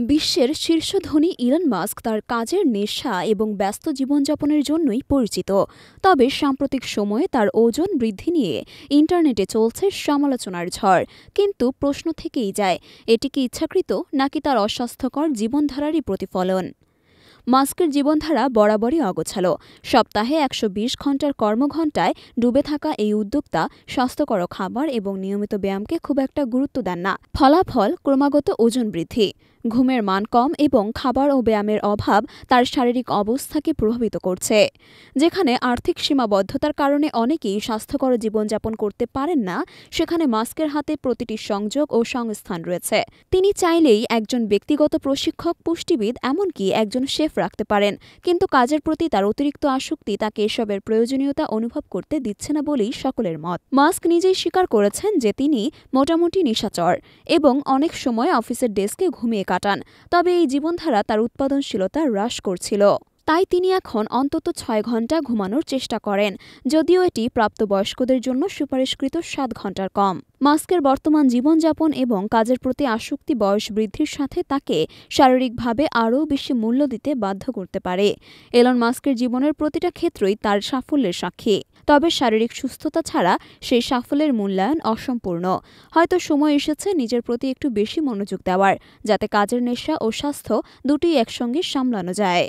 বিশ্বের শীর্ষ ধনী ইলন মাস্ক তার কাজের নেশা এবং ব্যস্ত জীবনযাপনের জন্যই পরিচিত। তবে সাম্প্রতিক সময়ে তার ওজন বৃদ্ধি নিয়ে ইন্টারনেটে চলছে সমালোচনার ঝড়। কিন্তু প্রশ্ন থেকেই যায়, এটি কি ইচ্ছাকৃত নাকি তার অস্বাস্থ্যকর জীবনধারারই প্রতিফলন? মাস্কের জীবনধারা বরাবরই অগোছালো। সপ্তাহে ১২০ ঘণ্টার কর্মঘণ্টায় ডুবে থাকা এই উদ্যোক্তা স্বাস্থ্যকর খাবার এবং নিয়মিত ব্যায়ামকে খুব একটা গুরুত্ব দেন না। ফলাফল ক্রমাগত ওজন বৃদ্ধি, ঘুমের মান কম এবং খাবার ও ব্যায়ামের অভাব তার শারীরিক অবস্থাকে প্রভাবিত করছে। যেখানে আর্থিক সীমাবদ্ধতার কারণে অনেকেই স্বাস্থ্যকর জীবনযাপন করতে পারেন না, সেখানে মাস্কের হাতে প্রতিটি সংযোগ ও সংস্থান রয়েছে। তিনি চাইলেই একজন ব্যক্তিগত প্রশিক্ষক, পুষ্টিবিদ, এমনকি একজন শেফ রাখতে পারেন, কিন্তু কাজের প্রতি তার অতিরিক্ত আসক্তি তাকে এসবের প্রয়োজনীয়তা অনুভব করতে দিচ্ছে না বলেই সকলের মত। মাস্ক নিজেই স্বীকার করেছেন যে তিনি মোটামুটি নিশাচর এবং অনেক সময় অফিসের ডেস্কে ঘুমিয়ে কাটান। তবে এই জীবনধারা তার উৎপাদনশীলতা হ্রাস করছিল। তাই তিনি এখন অন্তত ৬ ঘণ্টা ঘুমানোর চেষ্টা করেন, যদিও এটি প্রাপ্তবয়স্কদের জন্য সুপারিশকৃত ৭ ঘণ্টার কম। মাস্কের বর্তমান জীবনযাপন এবং কাজের প্রতি আসক্তি বয়স বৃদ্ধির সাথে তাকে শারীরিকভাবে আরও বেশি মূল্য দিতে বাধ্য করতে পারে। এলন মাস্কের জীবনের প্রতিটা ক্ষেত্রই তার সাফল্যের সাক্ষী। তবে শারীরিক সুস্থতা ছাড়া সেই সাফল্যের মূল্যায়ন অসম্পূর্ণ। হয়তো সময় এসেছে নিজের প্রতি একটু বেশি মনোযোগ দেওয়ার, যাতে কাজের নেশা ও স্বাস্থ্য দুটোই একসঙ্গে সামলানো যায়।